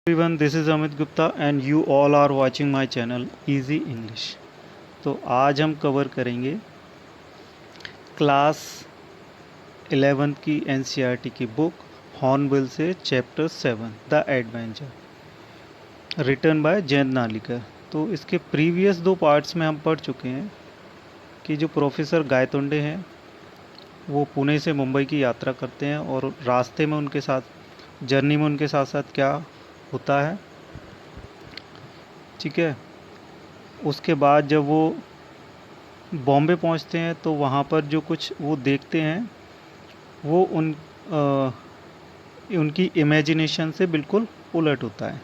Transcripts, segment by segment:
Everyone, this is Amit Gupta and you all are watching my channel Easy English। तो आज हम cover करेंगे class 11 की NCERT की बुक हॉर्नबिल से chapter 7 the adventure written by Jayant Narlikar. तो इसके प्रीवियस 2 पार्ट्स में हम पढ़ चुके हैं कि जो प्रोफेसर गायतोंडे हैं वो पुणे से मुंबई की यात्रा करते हैं और रास्ते में उनके साथ जर्नी में उनके साथ साथ क्या होता है। ठीक है, उसके बाद जब वो बॉम्बे पहुंचते हैं तो वहाँ पर जो कुछ वो देखते हैं वो उनकी इमेजिनेशन से बिल्कुल उलट होता है।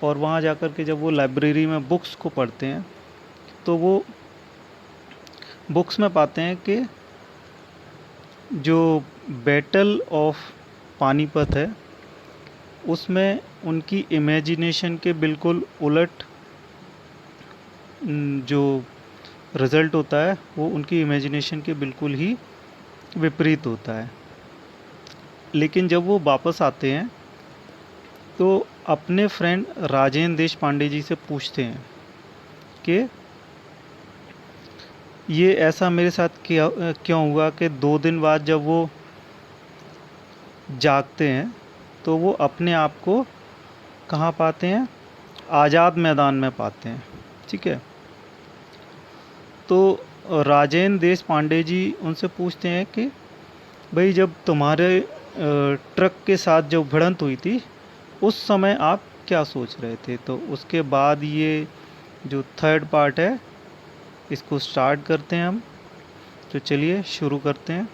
और वहाँ जाकर के जब वो लाइब्रेरी में बुक्स को पढ़ते हैं तो वो बुक्स में पाते हैं कि जो बैटल ऑफ पानीपत है उसमें उनकी इमेजिनेशन के बिल्कुल उलट जो रिज़ल्ट होता है वो उनकी इमेजिनेशन के बिल्कुल ही विपरीत होता है। लेकिन जब वो वापस आते हैं तो अपने फ्रेंड राजेंद्र देश पांडे जी से पूछते हैं कि ये ऐसा मेरे साथ क्यों हुआ कि 2 दिन बाद जब वो जागते हैं तो वो अपने आप को कहाँ पाते हैं, आज़ाद मैदान में पाते हैं। ठीक है, तो राजेंद्र देश पांडे जी उनसे पूछते हैं कि भाई जब तुम्हारे ट्रक के साथ जो भिड़ंत हुई थी उस समय आप क्या सोच रहे थे। तो उसके बाद ये जो थर्ड पार्ट है इसको स्टार्ट करते हैं हम। तो चलिए शुरू करते हैं।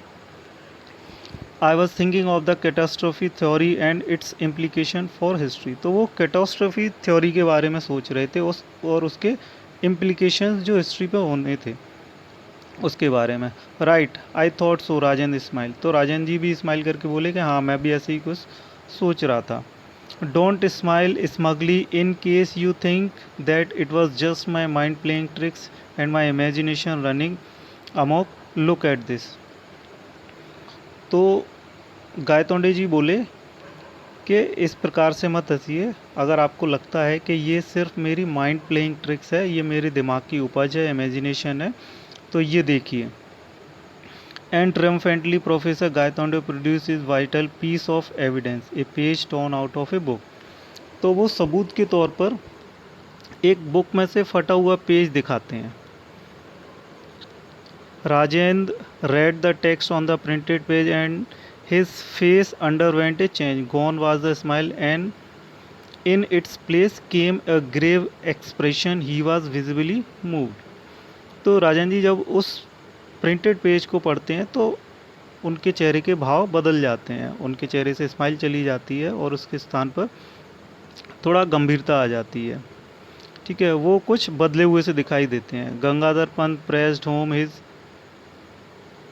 I was thinking of the catastrophe theory and it's implication for history. तो वो कैटास्ट्रोफी थ्योरी के बारे में सोच रहे थे और उसके इम्प्लीकेशंस जो हिस्ट्री पे होने थे उसके बारे में। Right, I thought so, Rajendra smile. तो राजेंद्र जी भी स्माइल करके बोले कि हाँ मैं भी ऐसे ही कुछ सोच रहा था। Don't smile smugly in case you think that it was just my mind playing tricks and my imagination running amok, look at this. तो गायतोंडे जी बोले कि इस प्रकार से मत हंसिए, अगर आपको लगता है कि ये सिर्फ मेरी माइंड प्लेइंग ट्रिक्स है, ये मेरे दिमाग की उपज है, इमेजिनेशन है, तो ये देखिए। And triumphantly professor Gaitonde produce is vital piece of evidence, a page torn out of a book. तो वो सबूत के तौर पर एक बुक में से फटा हुआ पेज दिखाते हैं। Rajendra read the text on the printed page and his face underwent a change. Gone was the smile and in its place came a grave expression. He was visibly moved. तो राजन जी जब उस printed page को पढ़ते हैं तो उनके चेहरे के भाव बदल जाते हैं, उनके चेहरे से स्माइल चली जाती है और उसके स्थान पर थोड़ा गंभीरता आ जाती है। ठीक है, वो कुछ बदले हुए से दिखाई देते हैं। Gangadhar Pant pressed home his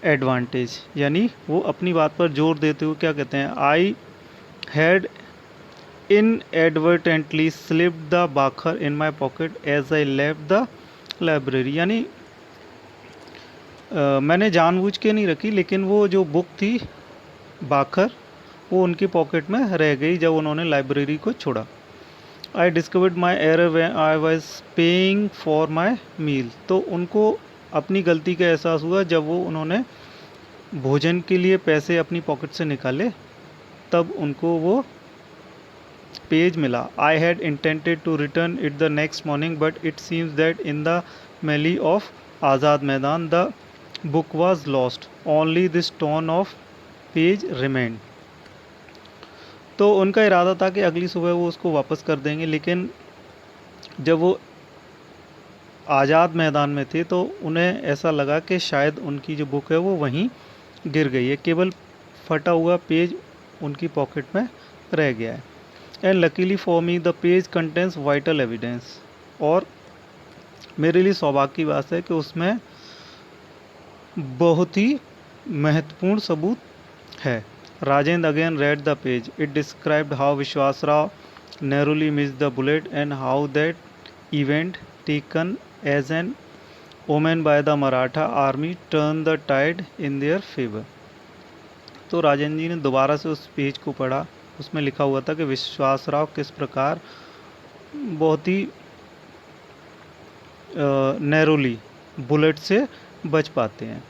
advantage, यानी वो अपनी बात पर जोर देते हुए क्या कहते हैं, I had inadvertently slipped the bakhar in my pocket as I left the library. यानी मैंने जानबूझ के नहीं रखी, लेकिन वो जो बुक थी बाखर वो उनकी पॉकेट में रह गई जब उन्होंने लाइब्रेरी को छोड़ा। I discovered my error when I was paying for my meal. तो उनको अपनी गलती का एहसास हुआ जब वो उन्होंने भोजन के लिए पैसे अपनी पॉकेट से निकाले, तब उनको वो पेज मिला। I had intended to return it the next morning but it seems that in the melee of Azad Maidan the book was lost, only this torn of page remained. तो उनका इरादा था कि अगली सुबह वो उसको वापस कर देंगे, लेकिन जब वो आज़ाद मैदान में थे तो उन्हें ऐसा लगा कि शायद उनकी जो बुक है वो वहीं गिर गई है, केवल फटा हुआ पेज उनकी पॉकेट में रह गया है। And luckily for me the page contains vital evidence. और मेरे लिए सौभाग्य की बात है कि उसमें बहुत ही महत्वपूर्ण सबूत है। Rajendra again read the page, it described how Vishwas Rao narrowly miss the bullet and how that event taken as an omen by the Maratha army turn the tide in their favour. तो राजेंद्र जी ने दोबारा से उस पेज को पढ़ा उसमें लिखा हुआ था कि विश्वासराव किस प्रकार बहुत ही नैरोली बुलेट से बच पाते हैं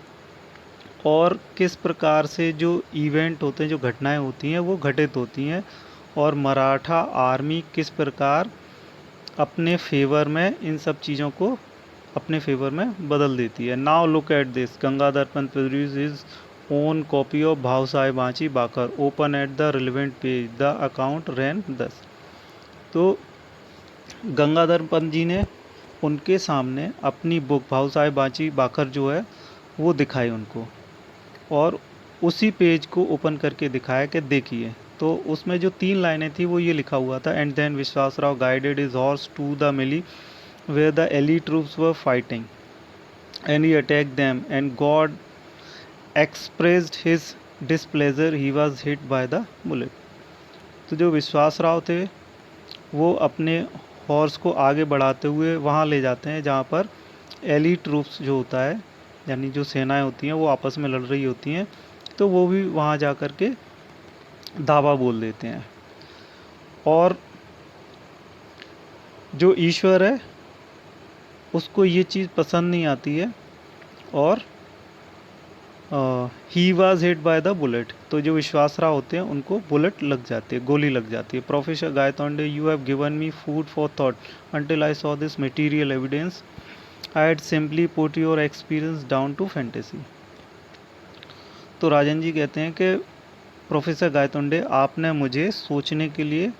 और किस प्रकार से जो इवेंट होते हैं, जो घटनाएं होती हैं वो घटित होती हैं और मराठा आर्मी किस प्रकार अपने फेवर में इन सब चीज़ों को अपने फेवर में बदल देती है। Now look at this, Gangadhar Pant produce his own copy of Bhau Saheb Banchi Bakhar, open at the relevant page, the account ran thus. तो गंगाधर पंत जी ने उनके सामने अपनी बुक भाव साहेब बांची बाकर जो है वो दिखाई उनको और उसी पेज को ओपन करके दिखाया कि देखिए। तो उसमें जो 3 लाइनें थी वो ये लिखा हुआ था, and then Vishwasrao guided his horse to the melee where the allied troops were fighting and he attacked them and God expressed his displeasure, he was hit by the bullet। तो जो विश्वासराव थे वो अपने हॉर्स को आगे बढ़ाते हुए वहाँ ले जाते हैं जहाँ पर एली ट्रूप्स जो होता है यानी जो सेनाएं होती हैं वो आपस में लड़ रही होती हैं, तो वो भी वहाँ जा कर के धावा बोल देते हैं। और जो ईश्वर है उसको ये चीज़ पसंद नहीं आती है और he was hit by the bullet. तो जो विश्वासराव होते हैं उनको बुलेट लग जाती है, गोली लग जाती है। Professor Gaitonde, you have given me food for thought until I saw this material evidence, I had simply put your experience down to fantasy. तो राजन जी कहते हैं कि प्रोफेसर गायतोंडे आपने मुझे सोचने के लिए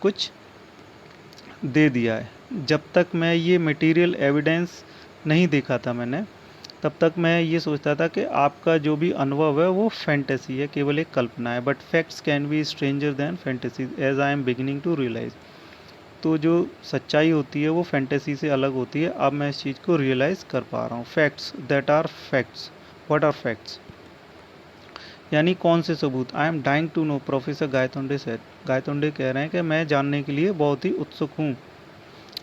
कुछ दे दिया है। जब तक मैं ये मटेरियल एविडेंस नहीं देखा था मैंने, तब तक मैं ये सोचता था कि आपका जो भी अनुभव है वो फैंटेसी है, केवल एक कल्पना है। But facts can be stranger than fantasy as I am beginning to realise. तो जो सच्चाई होती है वो फैंटेसी से अलग होती है, अब मैं इस चीज़ को रियलाइज़ कर पा रहा हूँ। Facts that are facts, what are facts, यानी कौन से सबूत। I am dying to know, professor Gaitonde said. Gaitonde कह रहे हैं कि मैं जानने के लिए बहुत ही उत्सुक हूँ।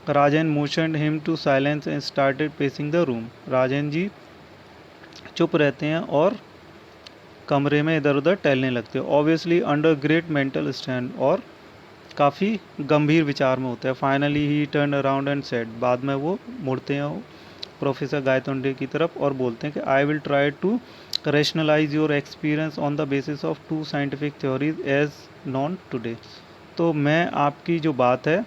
Rajan motioned him to silence and started pacing the room. Rajan ji चुप रहते हैं और कमरे में इधर उधर टहलने लगते हैं। Obviously under great mental stand, और काफ़ी गंभीर विचार में होते हैं। Finally he turn around and said, बाद में वो मुड़ते हैं प्रोफेसर गायतोंडे की तरफ और बोलते हैं कि I will try to rationalise your experience on the basis of 2 scientific theories as known today. तो मैं आपकी जो बात है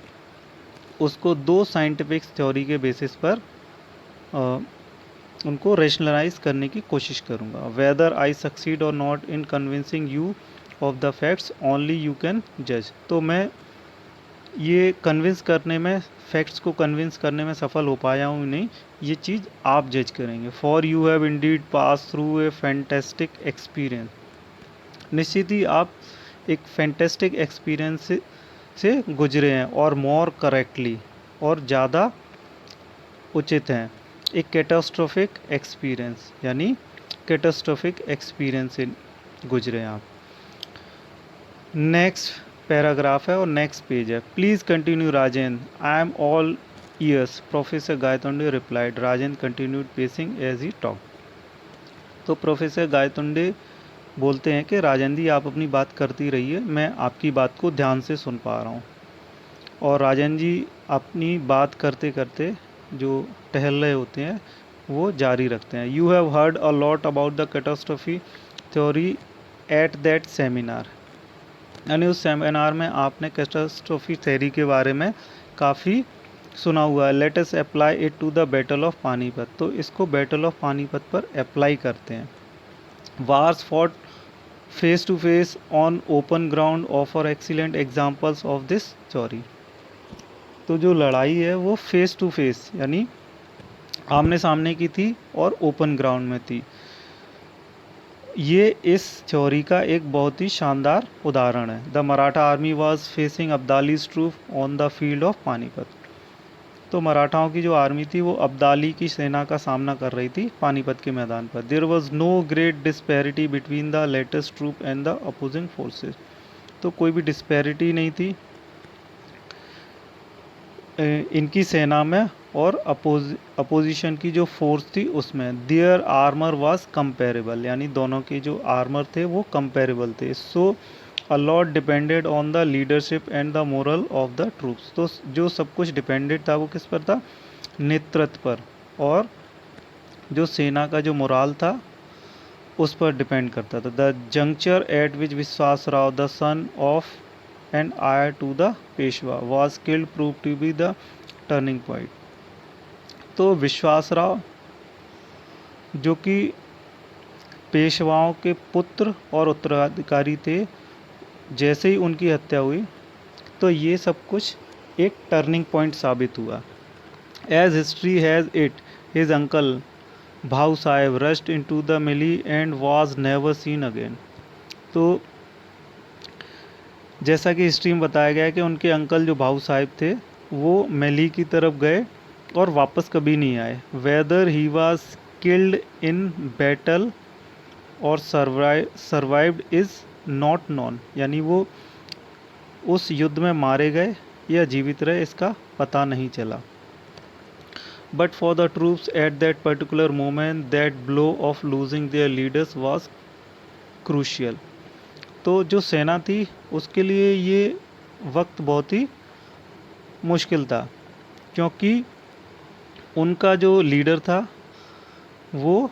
उसको 2 साइंटिफिक थ्योरी के बेसिस पर उनको रैशनलाइज करने की कोशिश करूँगा। वेदर आई सक्सीड और not in convincing you of the facts only you can जज। तो मैं ये कन्विंस करने में, फैक्ट्स को कन्विंस करने में सफल हो पाया हूँ नहीं, ये चीज़ आप जज करेंगे। For you have Indeed pass through a fantastic experience. निश्चित ही आप एक फैंटेस्टिक एक्सपीरियंस से गुजरे हैं, और मोर करेक्टली, और ज़्यादा उचित हैं, एक कैटास्ट्रोफिक एक्सपीरियंस, यानी कैटास्ट्रोफिक एक्सपीरियंस से गुजरे हैं आप। नेक्स्ट पैराग्राफ है और नेक्स्ट पेज है। Please continue Rajendra, I am all ears, professor Gaitonde replied. Rajendra continued pacing as he talk. तो प्रोफेसर गायतोंडे बोलते हैं कि राजेंद्र जी आप अपनी बात करती रहिए, मैं आपकी बात को ध्यान से सुन पा रहा हूँ। और राजेंद्र जी अपनी बात करते करते जो टहल रहे होते हैं वो जारी रखते हैं। You have heard a lot about the catastrophe theory at that seminar, यानी उस सेमिनार में आपने कैटास्ट्रोफी थ्योरी के बारे में काफ़ी सुना हुआ है। Let us apply it to the battle of Panipat. तो इसको बैटल ऑफ पानीपत पर अप्लाई करते हैं। Wars fought face to face on open ground offer excellent examples of this theory. तो जो लड़ाई है वो फेस टू फेस यानी आमने सामने की थी और ओपन ग्राउंड में थी। ये इस थ्योरी का एक बहुत ही शानदार उदाहरण है। The Maratha army was facing Abdali's troop on the field of Panipat. तो मराठाओं की जो आर्मी थी वो अब्दाली की सेना का सामना कर रही थी पानीपत के मैदान पर। There was no great disparity between the latest troop and the opposing forces. तो कोई भी डिस्पैरिटी नहीं थी इनकी सेना में और अपोजिशन की जो फोर्स थी उसमें। देयर आर्मर वाज कंपेरेबल, यानी दोनों के जो आर्मर थे वो कंपेरेबल थे। So a lot depended on the leadership and the morale of the troops. तो जो सब कुछ डिपेंडेड था वो किस पर था? नेतृत्व पर, और जो सेना का जो मोराल था उस पर डिपेंड करता था। The juncture at which Vishwas Rao the son of and heir to the Peshwa was killed prove to be the turning point. तो विश्वास राव जो कि पेशवाओं के पुत्र और उत्तराधिकारी थे, जैसे ही उनकी हत्या हुई तो ये सब कुछ एक टर्निंग पॉइंट साबित हुआ। As history has it, his uncle Bhau Saheb rushed into the melee and was never seen again. तो जैसा कि हिस्ट्री में बताया गया है कि उनके अंकल जो भाऊ साहिब थे वो मैली की तरफ गए और वापस कभी नहीं आए। Weather he was killed in battle और सर्वाइव्ड इज़ नॉट नॉन, यानी वो उस युद्ध में मारे गए या जीवित रहे इसका पता नहीं चला। But for the troops at that particular moment that blow of losing their leaders was crucial. तो जो सेना थी उसके लिए ये वक्त बहुत ही मुश्किल था, क्योंकि उनका जो लीडर था वो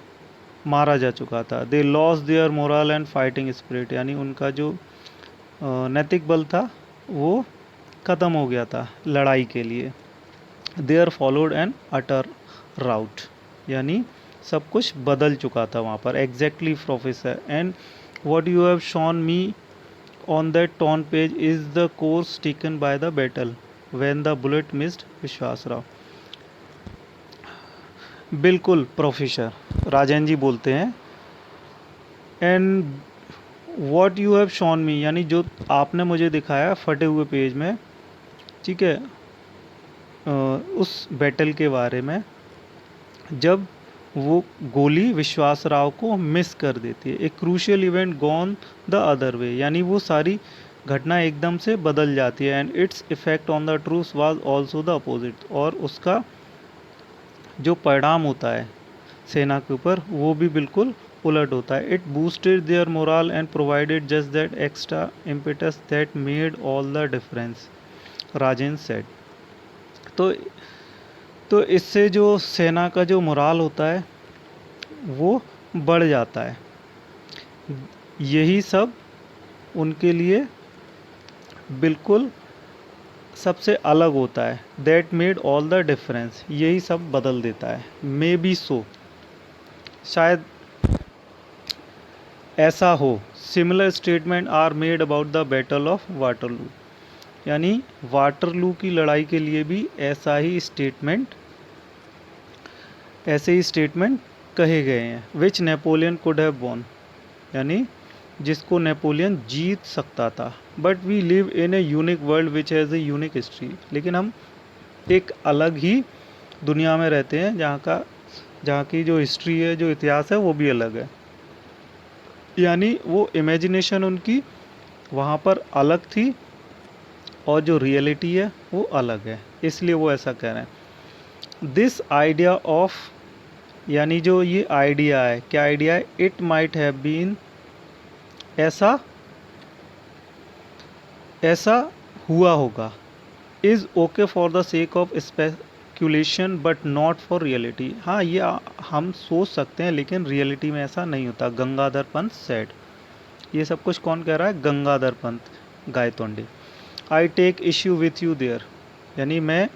मारा जा चुका था। They lost their morale and fighting spirit, यानी उनका जो नैतिक बल था वो ख़त्म हो गया था लड़ाई के लिए। देयर फॉलोड एन अटर राउट, यानी सब कुछ बदल चुका था वहाँ पर। Exactly professor, and what you have shown me on that torn page is the course taken by the battle when the bullet missed विश्वास राव। बिल्कुल प्रोफेसर, राजन जी बोलते हैं। And what you have shown me, यानी जो आपने मुझे दिखाया फटे हुए पेज में, ठीक है, उस बैटल के बारे में जब वो गोली विश्वास राव को मिस कर देती है। एक crucial event gone the other way, यानी वो सारी घटना एकदम से बदल जाती है। And its effect on the troops was also the opposite, और उसका जो परिणाम होता है सेना के ऊपर वो भी बिल्कुल उलट होता है। It boosted their morale and provided just that extra impetus that made all the difference, Rajendra said. तो इससे जो सेना का जो मोराल होता है वो बढ़ जाता है। यही सब उनके लिए बिल्कुल सबसे अलग होता है। That made all the difference, यही सब बदल देता है। मे बी सो, शायद ऐसा हो। Similar statement are made about the battle of Waterloo, यानी वाटरलू की लड़ाई के लिए भी ऐसे ही स्टेटमेंट कहे गए हैं। Which Napoleon could have won, यानी जिसको नेपोलियन जीत सकता था। But we live in a unique world which has a unique history, लेकिन हम एक अलग ही दुनिया में रहते हैं जहाँ की जो हिस्ट्री है, जो इतिहास है, वो भी अलग है। यानी वो इमेजिनेशन उनकी वहाँ पर अलग थी और जो रियलिटी है वो अलग है, इसलिए वो ऐसा कह रहे हैं। दिस आइडिया ऑफ, यानी जो ये आइडिया है, क्या आइडिया है? इट माइट हैव बीन, ऐसा हुआ होगा। Is okay for the sake of speculation but not for reality. हाँ, ये हम सोच सकते हैं लेकिन रियलिटी में ऐसा नहीं होता। गंगाधर पंत सेड, ये सब कुछ कौन कह रहा है? Gangadhar Pant Gaitonde. I take issue with you there, यानी मैं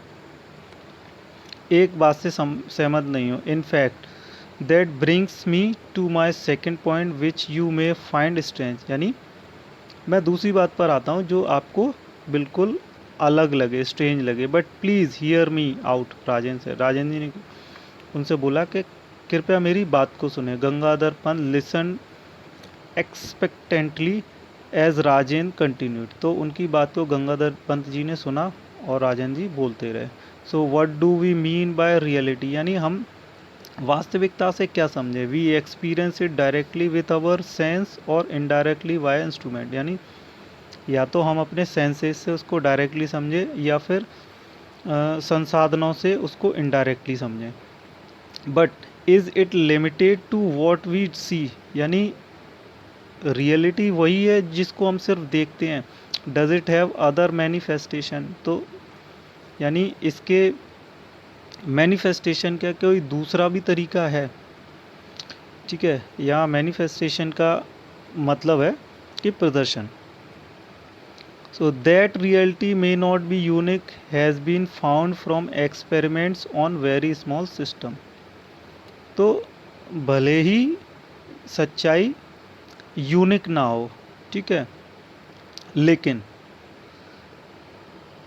एक बात से सहमत नहीं हूँ। In fact that brings me to my second point which you may find strange, यानी मैं दूसरी बात पर आता हूँ जो आपको बिल्कुल अलग लगे, स्ट्रेंज लगे। But please hear me out, Rajendra ji ने उनसे बोला कि कृपया मेरी बात को सुने। Gangadhar Pant listen expectantly as Rajendra continued, तो उनकी बात को गंगाधर पंत जी ने सुना और राजेंद्र जी बोलते रहे। So what do we mean by reality, यानी हम वास्तविकता से क्या समझे? We experience it directly with our sense और इनडायरेक्टली वाया इंस्ट्रूमेंट, यानी या तो हम अपने सेंसेस से उसको डायरेक्टली समझे या फिर संसाधनों से उसको इनडायरेक्टली समझें। But is it limited to what we see, यानी रियलिटी वही है जिसको हम सिर्फ देखते हैं। Does it have other manifestation, तो यानी इसके मैनिफेस्टेशन का कोई दूसरा भी तरीका है। ठीक है, यहाँ मैनिफेस्टेशन का मतलब है कि प्रदर्शन। So that reality may not be unique has been found from experiments on very small system. तो भले ही सच्चाई यूनिक ना हो, ठीक है, लेकिन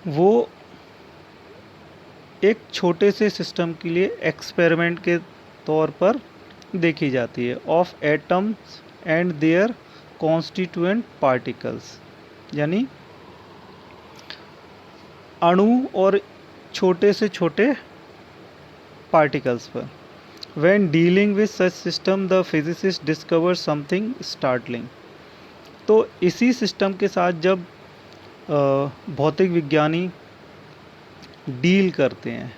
वो एक छोटे से सिस्टम के लिए एक्सपेरिमेंट के तौर पर देखी जाती है, of atoms and their constituent particles, यानी अणु और छोटे से छोटे पार्टिकल्स पर। When dealing with such system the physicist discover something startling. तो इसी सिस्टम के साथ जब भौतिक विज्ञानी डील करते हैं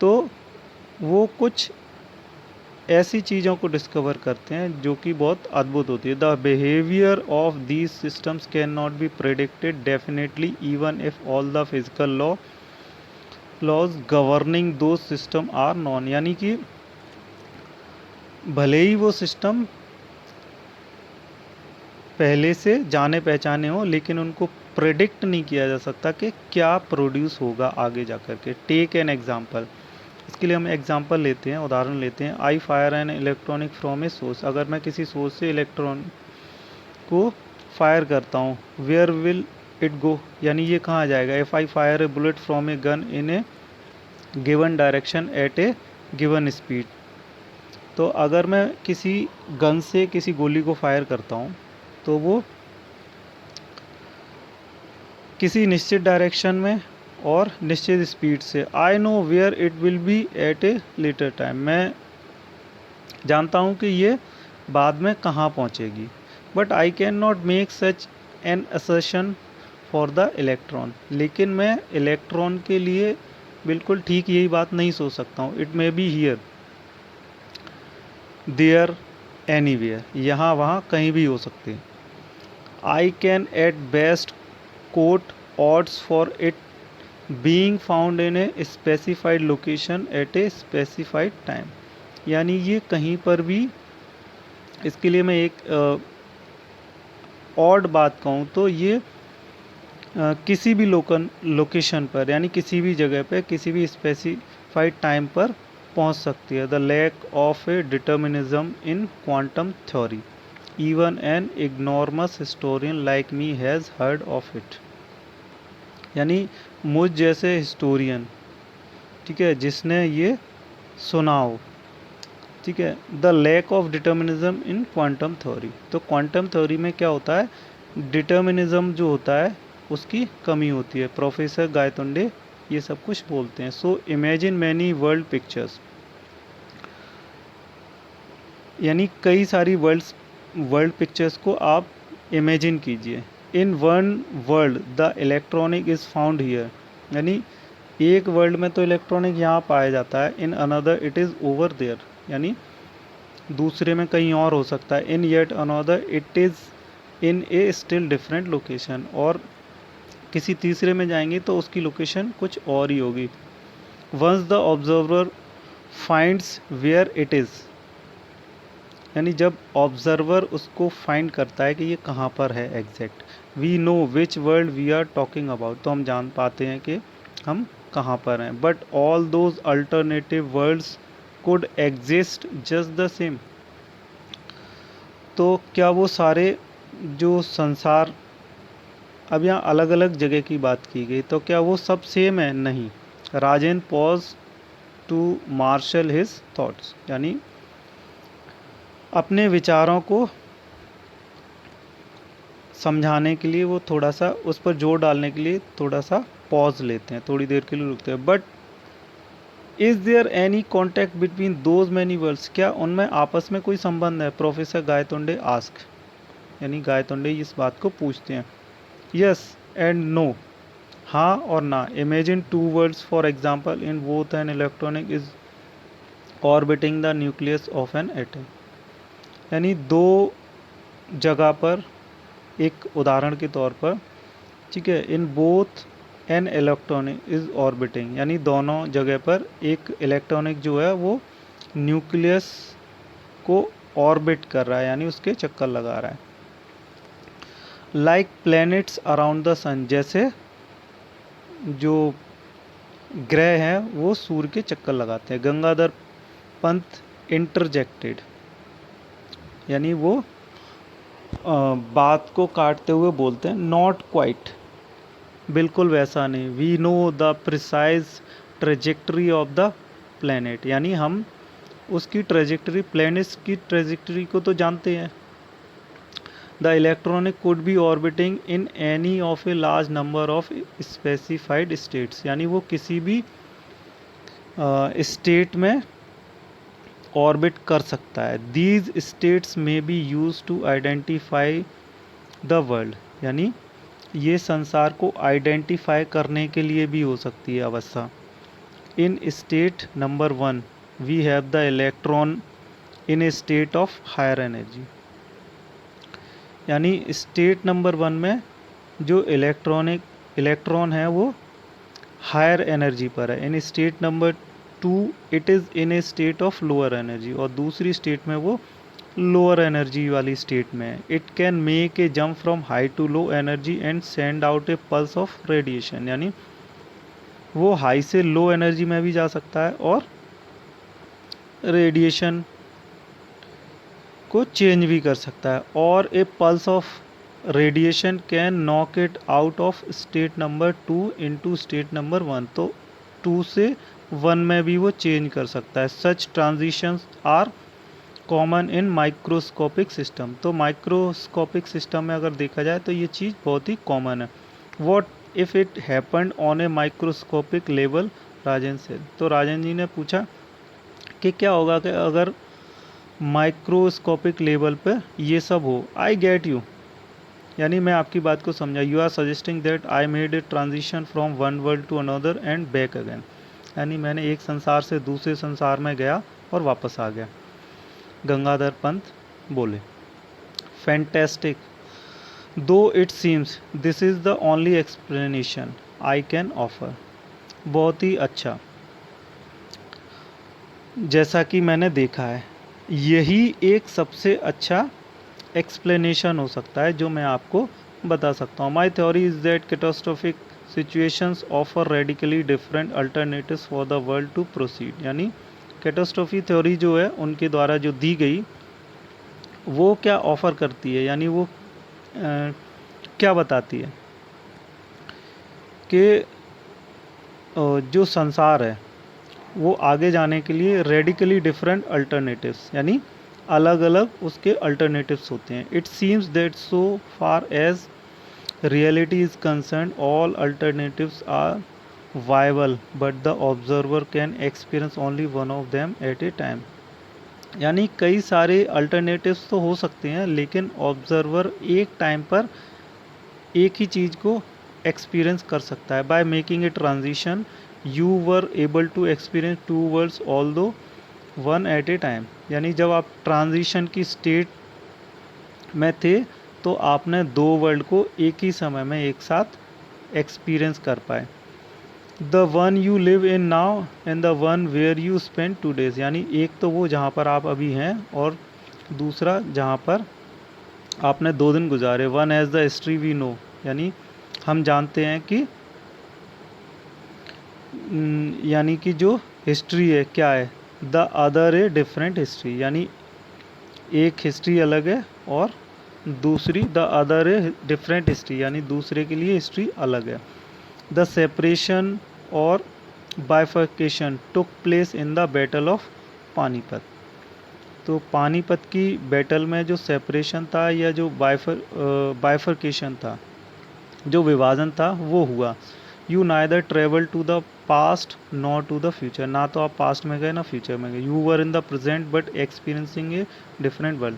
तो वो कुछ ऐसी चीज़ों को डिस्कवर करते हैं जो कि बहुत अद्भुत होती है। The behaviour of these systems can not be predicted definitely even if all the physical laws governing those system are known. यानी कि भले ही वो सिस्टम पहले से जाने पहचाने हो, लेकिन उनको प्रेडिक्ट नहीं किया जा सकता कि क्या प्रोड्यूस होगा आगे जा कर के। टेक एन एग्जाम्पल, इसके लिए हम एग्जाम्पल लेते हैं, उदाहरण लेते हैं। I fire an electronic from a source. अगर मैं किसी सोर्स से इलेक्ट्रॉन को फायर करता हूँ, वेयर विल इट गो, यानी ये कहाँ जाएगा। If I fire A bullet from a gun in A given direction at A given speed. तो अगर मैं किसी गन से किसी गोली को फायर करता हूँ तो वो किसी निश्चित डायरेक्शन में और निश्चित स्पीड से। I know where it will be at a later time. मैं जानता हूँ कि ये बाद में कहाँ पहुँचेगी। But I can not make such an assertion for the electron. लेकिन मैं इलेक्ट्रॉन के लिए बिल्कुल ठीक यही बात नहीं सोच सकता हूँ। It may be here, there, anywhere, यहाँ वहाँ कहीं भी हो सकती है। I can at best quote odds for it being found in a specified location at a specified time। यानी ये कहीं पर भी, इसके लिए मैं एक ऑड बात कहूँ तो ये किसी भी लोकेशन पर, यानी किसी भी जगह पर किसी भी स्पेसिफाइड टाइम पर पहुँच सकती है। The lack of a determinism in quantum theory, even an ignoramus historian like me has heard of it. यानी मुझ जैसे हिस्टोरियन, ठीक है, जिसने ये सुना हो, ठीक है। The lack of determinism in quantum theory. तो क्वांटम थ्योरी में क्या होता है, डिटर्मिनिज्म जो होता है उसकी कमी होती है। प्रोफेसर गायतोंडे ये सब कुछ बोलते हैं। So imagine many world pictures, यानी कई सारी वर्ल्ड पिक्चर्स को आप इमेजिन कीजिए। In one world the electronic is found here, यानी एक वर्ल्ड में तो इलेक्ट्रॉनिक यहाँ पाया जाता है। In another it is over there, यानी दूसरे में कहीं और हो सकता है। In yet another it is in a still different location, और किसी तीसरे में जाएंगे तो उसकी लोकेशन कुछ और ही होगी। Once the observer finds where it is, यानी जब ऑब्जर्वर उसको फाइंड करता है कि ये कहाँ पर है exact, we know which world we are talking about, तो हम जान पाते हैं कि हम कहाँ पर हैं। But all those alternative worlds could exist just the same. तो क्या वो सारे जो संसार, अब यहाँ अलग अलग जगह की बात की गई, तो क्या वो सब सेम है? नहीं। Rajendra pause to marshal his thoughts, यानी अपने विचारों को समझाने के लिए वो थोड़ा सा उस पर जोर डालने के लिए थोड़ा सा पॉज लेते हैं, थोड़ी देर के लिए रुकते हैं। But is there any contact between those many worlds, क्या उनमें आपस में कोई संबंध है? प्रोफेसर गायतोंडे आस्क, यानी गायतोंडे इस बात को पूछते हैं। यस एंड नो, हाँ और ना। Imagine two worlds for example in both an electronic is orbiting the nucleus of an atom, यानी दो जगह पर, एक उदाहरण के तौर पर, ठीक है, इन both an electronic is orbiting, यानी दोनों जगह पर एक इलेक्ट्रॉनिक जो है वो न्यूक्लियस को ऑर्बिट कर रहा है, यानी उसके चक्कर लगा रहा है। लाइक प्लैनेट्स अराउंड द सन, जैसे जो ग्रह हैं वो सूर्य के चक्कर लगाते हैं। गंगाधर पंत इंटरजेक्टेड, यानी वो बात को काटते हुए बोलते हैं, नॉट क्वाइट, बिल्कुल वैसा नहीं। We know the precise trajectory of the planet, यानी हम उसकी ट्रेजेक्टरी, प्लैनेट्स की ट्रेजेक्टरी को तो जानते हैं। The electronic could be orbiting in any of a large number of specified states, यानी वो किसी भी स्टेट में ऑर्बिट कर सकता है। दीज स्टेट्स में be use to identify the world, यानी ये संसार को आइडेंटिफाई करने के लिए भी हो सकती है अवस्था। In state number 1 we have the electron in a state of higher energy, यानी स्टेट नंबर 1 में जो इलेक्ट्रॉन है वो हायर एनर्जी पर है। इन state number 2 it is in a state of lower energy, और दूसरी स्टेट में वो लोअर एनर्जी वाली स्टेट में है। It can make a jump from high to low energy and send out a pulse of radiation, यानी वो high से लो एनर्जी में भी जा सकता है और रेडिएशन को चेंज भी कर सकता है। और a pulse of radiation can knock it out of state number 2 into state number 1, तो 2 से 1 में भी वो चेंज कर सकता है। Such transitions are common in microscopic system, तो माइक्रोस्कोपिक सिस्टम में अगर देखा जाए तो ये चीज़ बहुत ही कॉमन है। What if it happened on a microscopic level, Rajan से, तो राजन जी ने पूछा कि क्या होगा कि अगर माइक्रोस्कोपिक लेवल पे ये सब हो। आई गेट यू, यानी मैं आपकी बात को समझा। You are suggesting that I made a transition from one world to another and back again, यानी मैंने एक संसार से दूसरे संसार में गया और वापस आ गया। गंगाधर पंत बोले, फैंटेस्टिक, दो it seems this is the only explanation I can offer, बहुत ही अच्छा, जैसा कि मैंने देखा है यही एक सबसे अच्छा एक्सप्लेनेशन हो सकता है जो मैं आपको बता सकता हूँ। My theory is that catastrophic situations offer radically different alternatives for the world to proceed, यानी कैटास्ट्रोफी थ्योरी जो है उनके द्वारा जो दी गई वो क्या ऑफ़र करती है, यानी वो क्या बताती है कि जो संसार है वो आगे जाने के लिए रेडिकली डिफरेंट अल्टरनेटिव्स, यानी अलग अलग उसके अल्टरनेटिव्स होते हैं। It seems that so far as reality is concern all alternatives are viable but the observer can experience only one of them at a time, यानी कई सारे अल्टरनेटिव्स तो हो सकते हैं लेकिन ऑब्जर्वर एक टाइम पर एक ही चीज़ को एक्सपीरियंस कर सकता है। By making a transition you were able to experience two worlds although one at a time, यानी जब आप ट्रांजिशन की स्टेट में थे तो आपने दो वर्ल्ड को एक ही समय में एक साथ एक्सपीरियंस कर पाए। The one you live in now and the one where you spend 2 days, यानी एक तो वो जहाँ पर आप अभी हैं और दूसरा जहाँ पर आपने 2 दिन गुजारे। One as the history we know, यानी हम जानते हैं कि यानी कि जो हिस्ट्री है क्या है, the other a different history, यानी एक हिस्ट्री अलग है और दूसरी the other a different history, यानी दूसरे के लिए हिस्ट्री अलग है। द सेपरेशन और bifurcation took place in the battle of Panipat, तो पानीपत की बैटल में जो सेपरेशन था या जो बाइफर्केशन था, जो विभाजन था वो हुआ। You neither travel to the past not to the future, ना तो आप पास्ट में गए ना फ्यूचर में गए। You were in the present but experiencing a different world,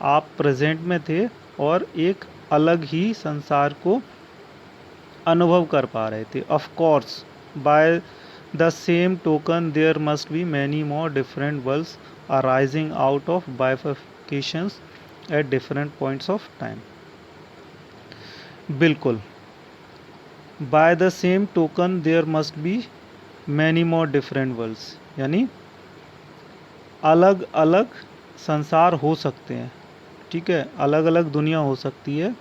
आप प्रेजेंट में थे और एक अलग ही संसार को अनुभव कर पा रहे थे। Of course by the same token there must be many more different worlds arising out of bifurcations at different points of time. बिल्कुल। By the same token there must be many more different worlds, यानी अलग अलग संसार हो सकते हैं, ठीक है, अलग अलग दुनिया हो सकती है,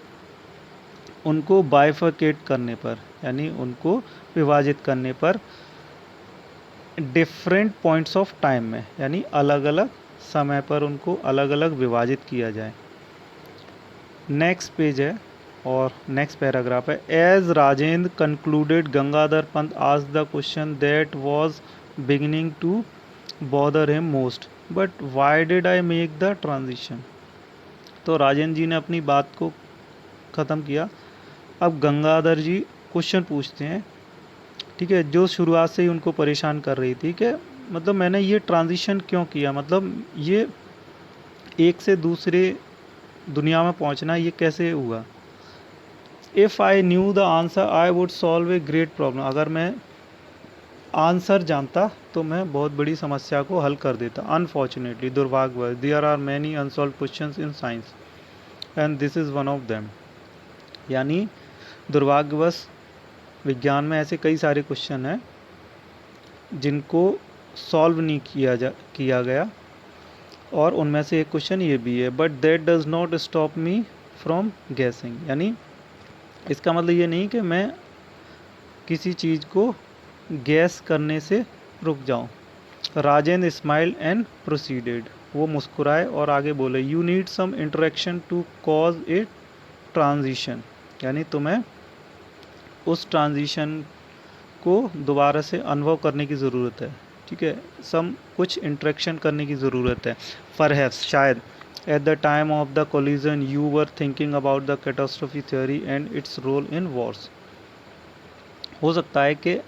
उनको बाइफरकेट करने पर, यानी उनको विभाजित करने पर डिफरेंट पॉइंट्स ऑफ टाइम में, यानी अलग अलग समय पर उनको अलग अलग विभाजित किया जाए। नेक्स्ट पेज है और नेक्स्ट पैराग्राफ है। As Rajendra concluded, Gangadhar Pant asked the question that was beginning to bother him most, but why did I make the transition. तो राजेंद्र जी ने अपनी बात को ख़त्म किया। अब गंगाधर जी क्वेश्चन पूछते हैं, ठीक है, जो शुरुआत से ही उनको परेशान कर रही थी कि मतलब मैंने ये ट्रांजिशन क्यों किया, मतलब ये एक से दूसरे दुनिया में पहुंचना ये कैसे हुआ। If I knew the answer I would solve a great problem. अगर मैं आंसर जानता तो मैं बहुत बड़ी समस्या को हल कर देता। अनफॉर्चुनेटली, दुर्भाग्यवश, there are many unsolved questions in science and this is one of them. यानी दुर्भाग्यवश विज्ञान में ऐसे कई सारे क्वेश्चन हैं जिनको सॉल्व नहीं किया गया, और उनमें से एक क्वेश्चन ये भी है। But that does not stop me from guessing, यानी इसका मतलब ये नहीं कि मैं किसी चीज़ को गैस करने से रुक जाऊं। राजेंद्र स्माइल एंड प्रोसीडेड, वो मुस्कुराए और आगे बोले, you need some interaction to cause a transition, यानी तुम्हें उस ट्रांजिशन को दोबारा से अनुभव करने की ज़रूरत है, ठीक है, कुछ इंटरेक्शन करने की ज़रूरत है। परहैप्स, शायद, at the time of the collision you were thinking about the catastrophe theory and its role in wars. हो सकता है कि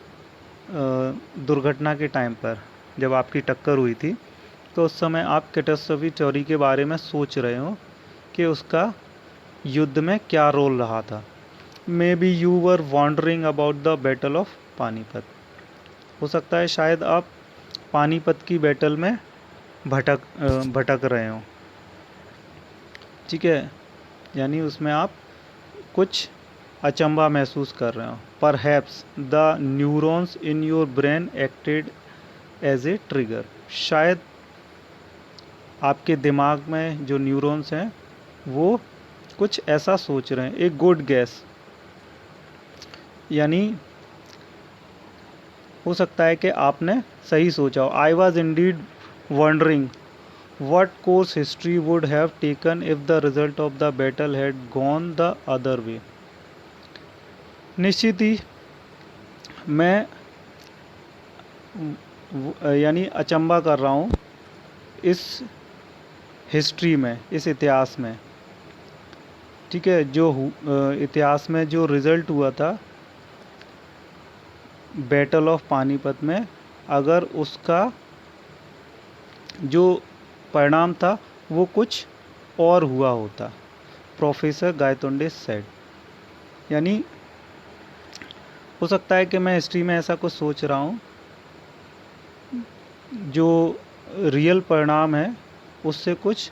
दुर्घटना के टाइम पर जब आपकी टक्कर हुई थी तो उस समय आप कैटास्ट्रोफी थ्योरी के बारे में सोच रहे हो कि उसका युद्ध में क्या रोल रहा था। Maybe you were wondering about the battle of Panipat. हो सकता है शायद आप पानीपत की बैटल में भटक रहे हो, ठीक है, यानी उसमें आप कुछ अचंभा महसूस कर रहे हो। Perhaps the neurons in your brain acted as a trigger, शायद आपके दिमाग में जो न्यूरॉन्स हैं वो कुछ ऐसा सोच रहे हैं। ए गुड गैस, यानी हो सकता है कि आपने सही सोचा हो। I was Indeed wondering what course history would have taken if the result of the battle had gone the other way। निश्चित ही मैं यानी अचंभा कर रहा हूँ इस हिस्ट्री में, इस इतिहास में, ठीक है, जो इतिहास में जो रिज़ल्ट हुआ था बैटल ऑफ पानीपत में, अगर उसका जो परिणाम था वो कुछ और हुआ होता। प्रोफेसर गायतोंडे सेड, यानी हो सकता है कि मैं हिस्ट्री में ऐसा कुछ सोच रहा हूँ जो रियल परिणाम है उससे कुछ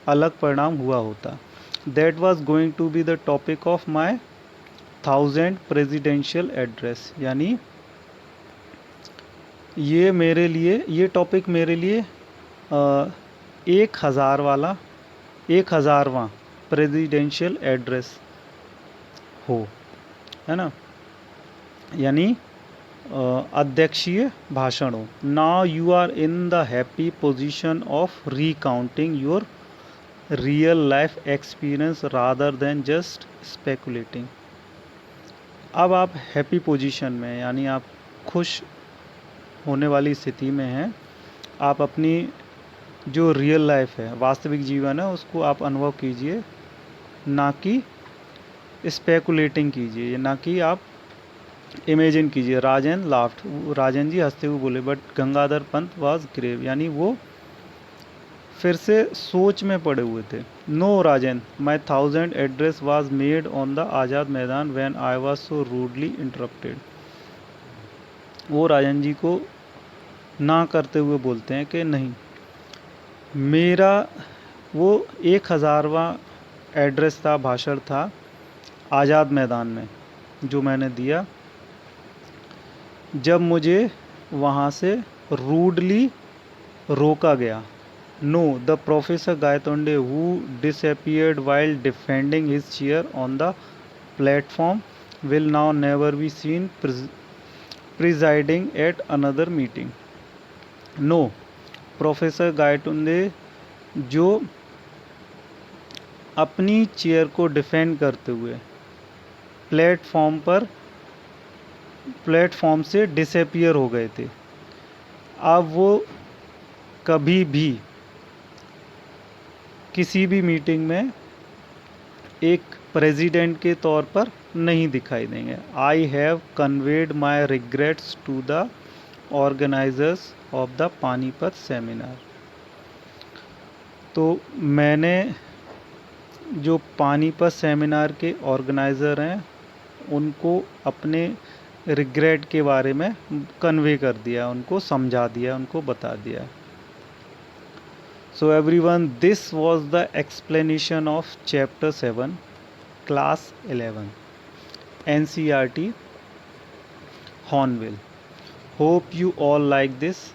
अलग परिणाम हुआ होता। That was going to be the topic of my 1000 presidential address, यानी ये टॉपिक मेरे लिए 1000वां प्रेसिडेंशियल एड्रेस हो, है ना, यानी अध्यक्षीय भाषण हो। Now you are in the happy position of recounting your real life experience rather than just speculating. अब आप हैप्पी पोजीशन में, यानी आप खुश होने वाली स्थिति में हैं। आप अपनी जो रियल लाइफ है, वास्तविक जीवन है, उसको आप अनुभव कीजिए, ना कि स्पेकुलेटिंग कीजिए, ना कि आप इमेजिन कीजिए। राजेंद्र लाफ्ट, राजेंद्र जी हंसते हुए बोले, but Gangadhar Pant was grave, यानी वो फिर से सोच में पड़े हुए थे। No Rajendra, my 1000 address was made on the Azad Maidan when I was so rudely interrupted. वो राजेंद्र जी को ना करते हुए बोलते हैं कि नहीं, मेरा वो 1000वां एड्रेस था, भाषण था आज़ाद मैदान में जो मैंने दिया, जब मुझे वहाँ से रूडली रोका गया। No, the professor Gaitonde who disappeared while defending his chair on the platform will now never be seen presiding at another meeting. No, professor Gaitonde जो अपनी चेयर को डिफेंड करते हुए प्लेटफॉर्म से डिसअपियर हो गए थे, अब वो कभी भी किसी भी मीटिंग में एक प्रेसिडेंट के तौर पर नहीं दिखाई देंगे। I have conveyed my regrets to the organisers of the Panipat seminar. तो मैंने जो पानीपत सेमिनार के ऑर्गेनाइज़र हैं उनको अपने रिग्रेट के बारे में कन्वे कर दिया, उनको समझा दिया, उनको बता दिया। So everyone, this was the explanation of chapter 7 class 11 NCERT Hornbill. Hope you all like this.